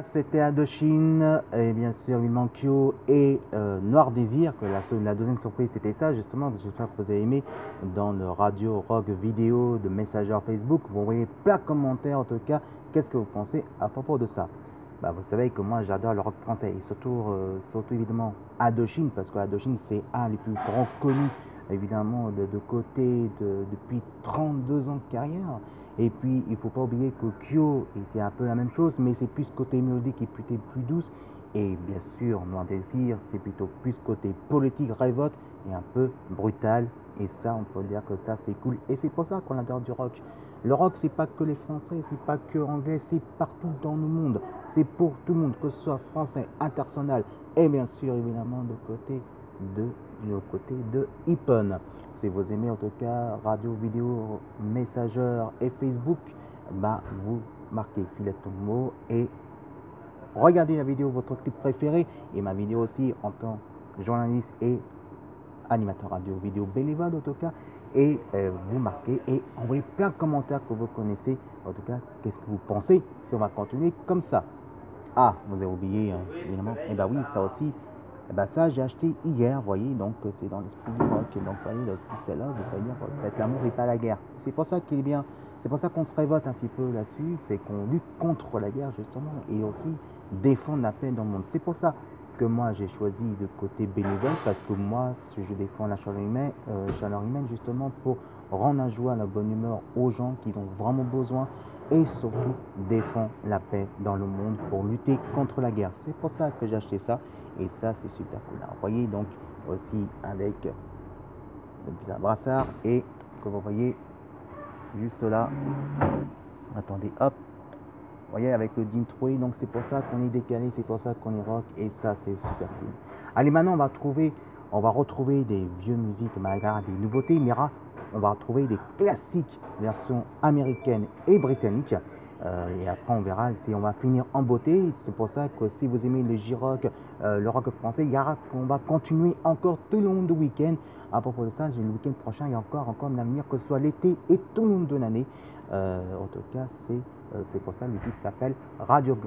C'était Indochine, et bien sûr Villemain Kyo et Noir Désir, que la deuxième surprise c'était ça justement, j'espère que vous avez aimé dans le radio rock vidéo de Messenger Facebook. Vous envoyez plein de commentaires en tout cas, qu'est-ce que vous pensez à propos de ça? Vous savez que moi j'adore le rock français et surtout évidemment Indochine, parce que Indochine c'est un des plus grands connus évidemment de côté depuis 32 ans de carrière. Et puis, il ne faut pas oublier que Kyo était un peu la même chose, mais c'est plus côté mélodique et plus douce. Et bien sûr, Noir Désir, c'est plutôt plus côté politique, révolte et un peu brutal. Et ça, on peut dire que ça, c'est cool. Et c'est pour ça qu'on adore du rock. Le rock, c'est pas que les Français, c'est pas que anglais, c'est partout dans le monde. C'est pour tout le monde, que ce soit français, international et bien sûr, évidemment, du côté de Hippon. Si vous aimez en tout cas radio, vidéo, Messenger et Facebook, vous marquez Filet Tomo et regardez la vidéo, votre clip préféré, et ma vidéo aussi en tant que journaliste et animateur radio vidéo bénévole en tout cas, et vous marquez et envoyez plein de commentaires que vous connaissez, en tout cas qu'est-ce que vous pensez si on va continuer comme ça. Ah, vous avez oublié évidemment, et oui, ça aussi. Ça, j'ai acheté hier, vous voyez, donc c'est dans l'esprit du rock. Donc, vous voyez, celle-là, vous savez dire, faites l'amour et pas la guerre. C'est pour ça qu'il est bien, c'est pour ça qu'on se révolte un petit peu là-dessus, c'est qu'on lutte contre la guerre, justement, et aussi défendre la paix dans le monde. C'est pour ça que moi, j'ai choisi de côté bénévole, parce que moi, je défends la chaleur humaine, justement, pour rendre la joie, la bonne humeur aux gens qui ont vraiment besoin, et surtout défendre la paix dans le monde pour lutter contre la guerre. C'est pour ça que j'ai acheté ça. Et ça, c'est super cool. Vous voyez, donc aussi avec le brassard et que vous voyez juste là. Attendez, hop. Vous voyez, avec le Dintroy. Donc c'est pour ça qu'on est décalé, c'est pour ça qu'on est rock. Et ça, c'est super cool. Allez, maintenant, on va retrouver des vieux musiques, malgré des nouveautés. Mais on va retrouver des classiques version américaine et britannique. Et après on verra si on va finir en beauté. C'est pour ça que si vous aimez le J-Rock, le rock français, on va continuer encore tout le long du week-end. À propos de ça, le week-end prochain, il y a encore un avenir, que ce soit l'été et tout le long de l'année. En tout cas, c'est pour ça que le titre s'appelle Radio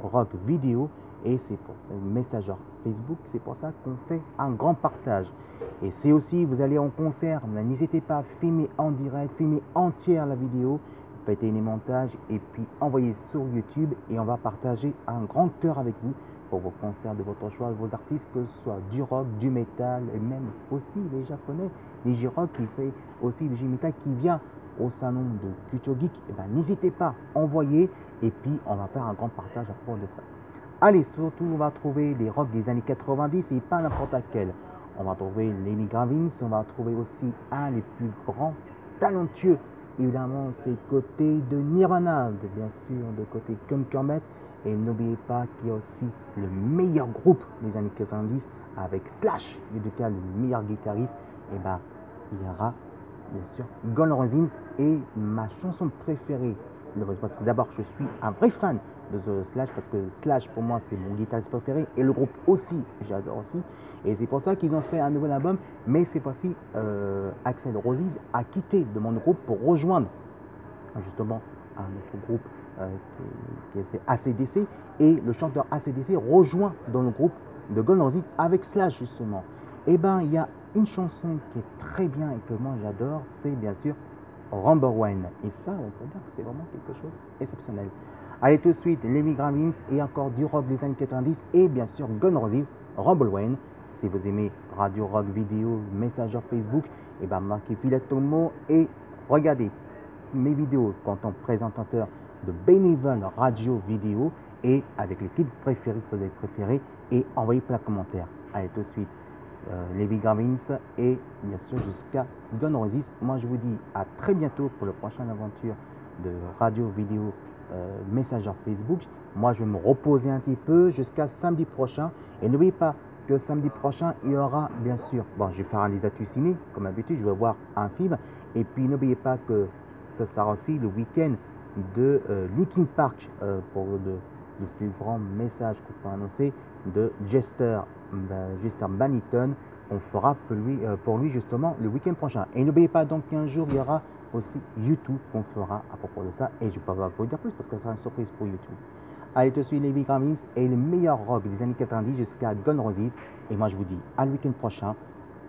Rock Vidéo. Et c'est pour ça, le Messenger Facebook, c'est pour ça qu'on fait un grand partage. Et c'est aussi, vous allez en concert, n'hésitez pas à filmer en direct, filmer entière la vidéo, faites les montages et puis envoyez sur YouTube et on va partager un grand cœur avec vous pour vos concerts de votre choix, vos artistes, que ce soit du rock, du métal et même aussi les japonais, les J-Rock qui fait aussi du J-Metal qui vient au salon de Culture Geek. N'hésitez pas, envoyez et puis on va faire un grand partage à propos de ça. Allez, surtout on va trouver des rocks des années 90 et pas n'importe laquelle. On va trouver Lenny Kravitz, on va trouver aussi un des plus grands talentueux. Évidemment, c'est côté de Nirvana, bien sûr, de côté Kermit. Et n'oubliez pas qu'il y a aussi le meilleur groupe des années 90 avec Slash, en tout cas le meilleur guitariste. Et il y aura bien sûr Guns N' Roses et ma chanson préférée. Parce que d'abord, je suis un vrai fan de The Slash, parce que Slash pour moi c'est mon guitariste préféré et le groupe aussi, j'adore aussi. Et c'est pour ça qu'ils ont fait un nouvel album, mais cette fois-ci Axl Rose a quitté de mon groupe pour rejoindre justement un autre groupe qui est AC/DC, et le chanteur AC/DC rejoint dans le groupe de Guns N' Roses avec Slash justement. Et il y a une chanson qui est très bien et que moi j'adore, c'est bien sûr Number One. Et ça, on peut dire que c'est vraiment quelque chose d'exceptionnel. Allez, tout de suite, Lenny Kravitz et encore du rock des années 90 et bien sûr Guns N' Roses, Rumble One. Si vous aimez Radio Rock Vidéo, Messenger Facebook, marquez Filet Tomo et regardez mes vidéos en tant que présentateur de bénévole radio vidéo et avec les clips préférés que vous avez préférés et envoyez plein de commentaires. Allez, tout de suite, Lenny Kravitz et bien sûr jusqu'à Guns N' Roses. Moi, je vous dis à très bientôt pour la prochaine aventure de radio vidéo Messenger Facebook. Moi, je vais me reposer un petit peu jusqu'à samedi prochain. Et n'oubliez pas que samedi prochain, il y aura bien sûr, je vais faire les actus ciné, comme d'habitude, je vais voir un film. Et puis, n'oubliez pas que ce sera aussi le week-end de Linkin Park pour le plus grand message qu'on peut annoncer de Chester Bennington. On fera pour lui justement le week-end prochain. Et n'oubliez pas donc qu'un jour, il y aura aussi YouTube qu'on fera à propos de ça. Et je ne peux pas vous dire plus parce que ce sera une surprise pour YouTube. Allez te suivre Levi Grammins et le meilleur rock des années 90 jusqu'à Gun Roses. Et moi, je vous dis à le week-end prochain.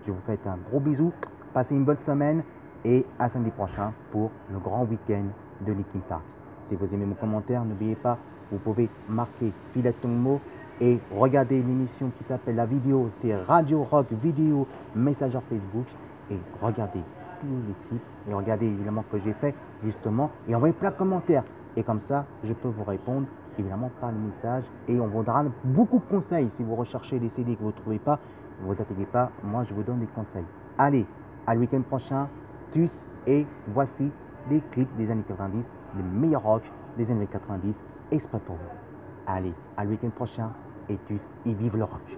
Je vous fais un gros bisou. Passez une bonne semaine et à samedi prochain pour le grand week-end de Linkin Park. Si vous aimez mon commentaire, n'oubliez pas, vous pouvez marquer Philet Tongmo et regarder l'émission qui s'appelle La Vidéo. C'est Radio Rock Vidéo Messenger Facebook. Et regardez tous les clips et regardez évidemment que j'ai fait justement et envoyez plein de commentaires. Et comme ça, je peux vous répondre évidemment par le message et on vous donnera beaucoup de conseils. Si vous recherchez des CD que vous ne trouvez pas, ne vous inquiétez pas, moi je vous donne des conseils. Allez, à le week-end prochain, tous, et voici des clips des années 90, les meilleurs rock des années 90, exprès pour vous. Allez, à le week-end prochain, et tous, et vive le rock.